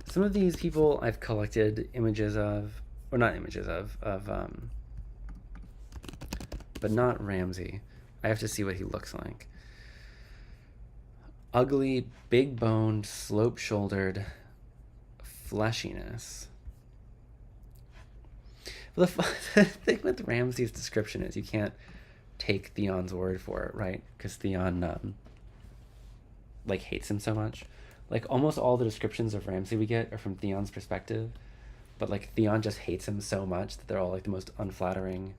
Some of these people I've collected images of, or not images of, but not Ramsay. I have to see what he looks like. Ugly, big-boned, slope-shouldered fleshiness. Well, the thing with Ramsay's description is you can't take Theon's word for it, right? Because Theon, like, hates him so much. Like, almost all the descriptions of Ramsay we get are from Theon's perspective, but, like, Theon just hates him so much that they're all, like, the most unflattering.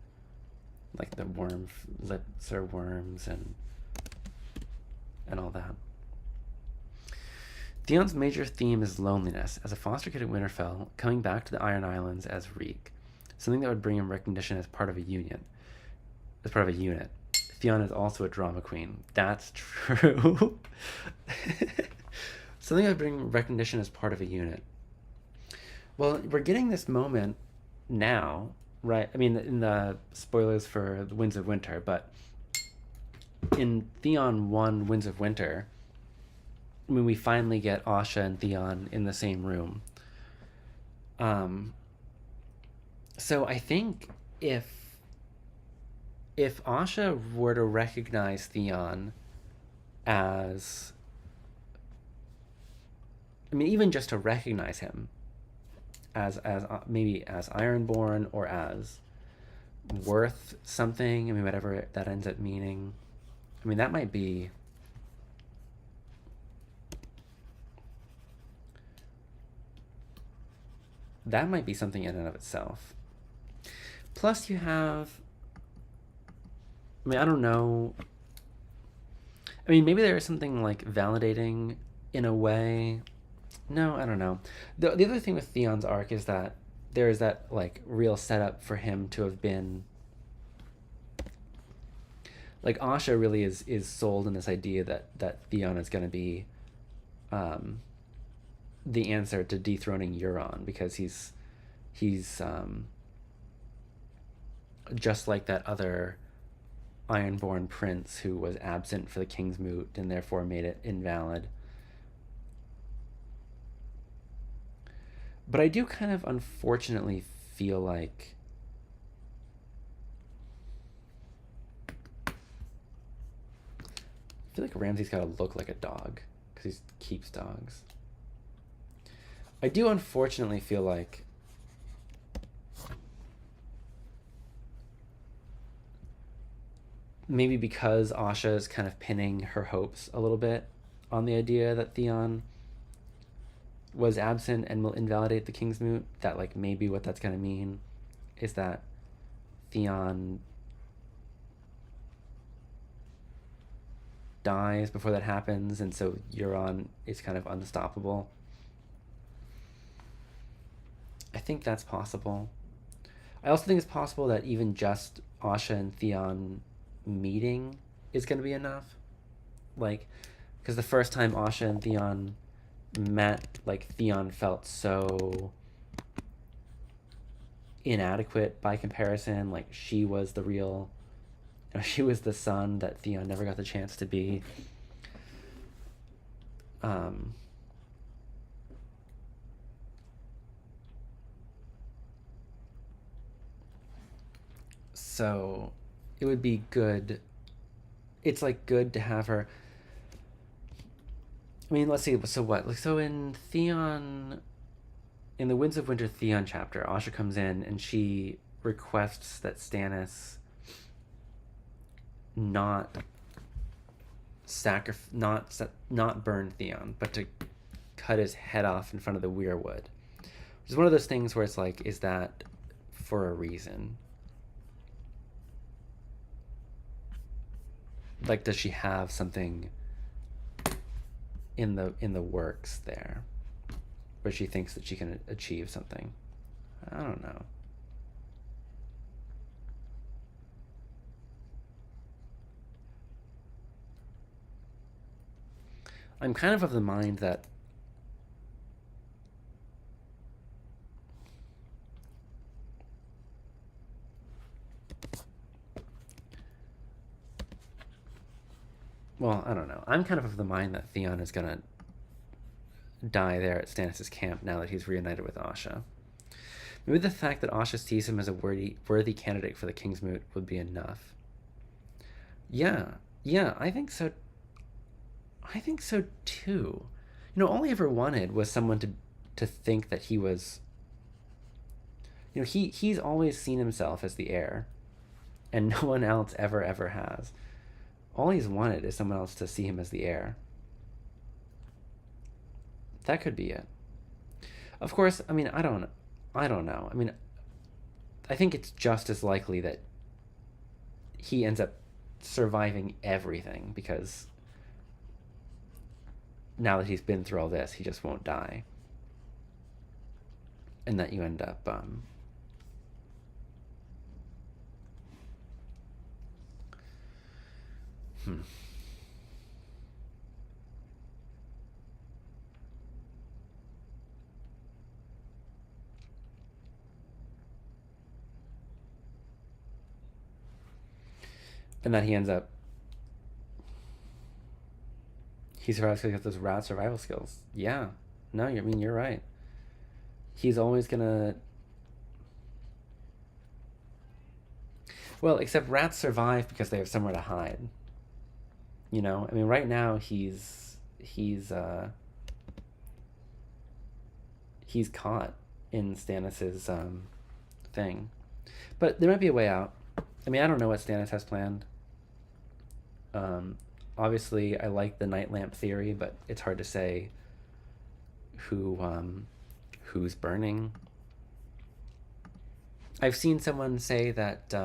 Like, the worm lips are worms and all that. Theon's major theme is loneliness. As a foster kid at Winterfell, coming back to the Iron Islands as Reek, something that would bring him recognition as part of a unit. Theon is also a drama queen. That's true. Something that would bring recognition as part of a unit. Well, we're getting this moment now, right? I mean, in the spoilers for the Winds of Winter, but in Theon 1 Winds of Winter, I mean, we finally get Asha and Theon in the same room. So I think if Asha were to recognize Theon as, I mean, even just to recognize him as maybe as Ironborn or as worth something, I mean, whatever that ends up meaning, I mean, that might be something in and of itself. Plus you have, I mean, I don't know, I mean, maybe there is something like validating in a way. No, I don't know. The other thing with Theon's arc is that there is that, like, real setup for him to have been, like, Asha really is sold in this idea that Theon is going to be the answer to dethroning Euron, because he's just like that other Ironborn prince who was absent for the King's Moot and therefore made it invalid. But I do kind of unfortunately feel like feel like Ramsay's got to look like a dog because he keeps dogs. I do unfortunately feel like maybe because Asha is kind of pinning her hopes a little bit on the idea that Theon was absent and will invalidate the King's Moot, that like maybe what that's going to mean is that Theon dies before that happens, and so Euron is kind of unstoppable. I think that's possible. I also think it's possible that even just Asha and Theon meeting is going to be enough. Like, because the first time Asha and Theon met, like, Theon felt so inadequate by comparison. Like, she was the real, she was the son that Theon never got the chance to be. So it would be good. It's like good to have her. I mean, let's see. So what? Like, so in Theon, in the Winds of Winter Theon chapter, Asha comes in and she requests that Stannis not burn Theon, but to cut his head off in front of the weirwood. Which is one of those things where it's like, is that for a reason? Like, does she have something in the works there where she thinks that she can achieve something? I don't know. I'm kind of the mind that well, I don't know. I'm kind of the mind that Theon is gonna die there at Stannis' camp now that he's reunited with Asha. Maybe the fact that Asha sees him as a worthy candidate for the King's Moot would be enough. Yeah, I think so. I think so too. You know, all he ever wanted was someone to think that he was. You know, he's always seen himself as the heir, and no one else ever has. All he's wanted is someone else to see him as the heir. That could be it. Of course, I mean, I don't know. I mean, I think it's just as likely that he ends up surviving everything because now that he's been through all this, he just won't die. And that you end up and that he ends up he survives because he has those rad survival skills. Yeah. No, I mean, you're right. He's always gonna. Well, except rats survive because they have somewhere to hide. You know, I mean, right now he's caught in Stannis's thing, but there might be a way out. I mean, I don't know what Stannis has planned. Obviously, I like the night lamp theory, but it's hard to say who's burning. I've seen someone say that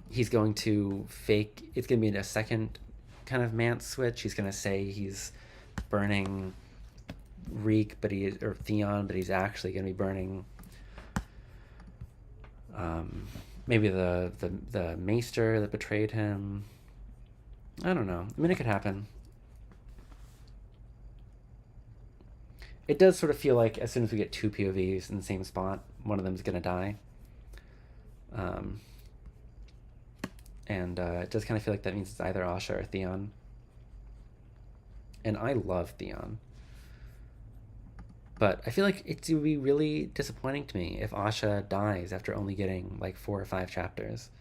he's going to fake. It's going to be a second kind of Mance switch. He's going to say he's burning Reek, or Theon, but he's actually going to be burning maybe the maester that betrayed him. I don't know. I mean, it could happen. It does sort of feel like as soon as we get two POVs in the same spot, one of them's going to die. And it does kind of feel like that means it's either Asha or Theon. And I love Theon. But I feel like it would be really disappointing to me if Asha dies after only getting like 4 or 5 chapters.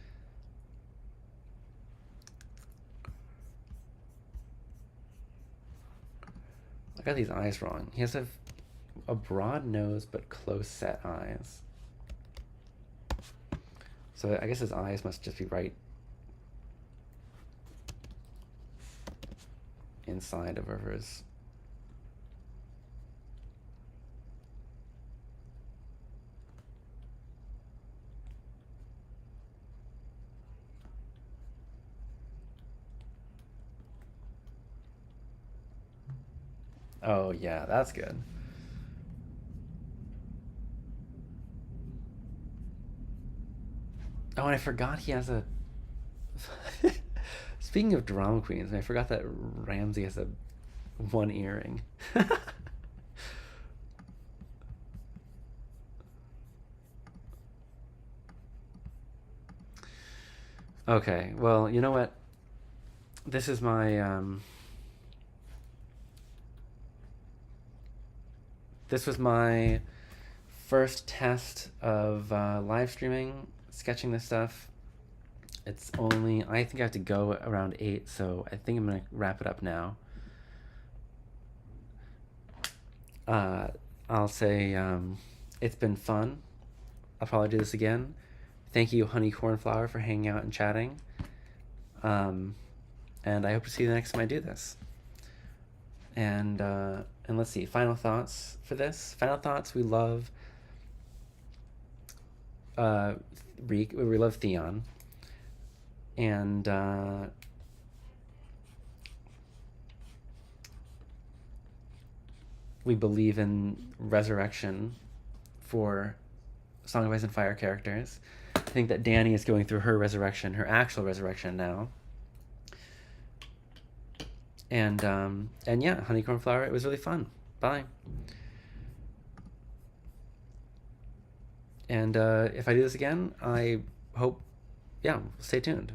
I got these eyes wrong. He has a broad nose but close set eyes. So I guess his eyes must just be right inside of hers. Oh yeah, that's good. Oh, and I forgot he has a... Speaking of drama queens, I forgot that Ramsay has one earring. Okay, well, you know what? This is my... This was my first test of live streaming, sketching this stuff. It's only... I think I have to go around 8, so I think I'm going to wrap it up now. I'll say it's been fun. I'll probably do this again. Thank you, Honey Cornflower, for hanging out and chatting. And I hope to see you the next time I do this. And let's see, final thoughts for this. Final thoughts, we love Reek, we love Theon. And we believe in resurrection for Song of Ice and Fire characters. I think that Dany is going through her resurrection, her actual resurrection now. And yeah, Honeycomb Flower, it was really fun. Bye. And if I do this again, I hope, yeah, stay tuned.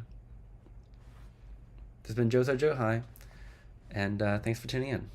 This has been Jozo Joe Hi, and thanks for tuning in.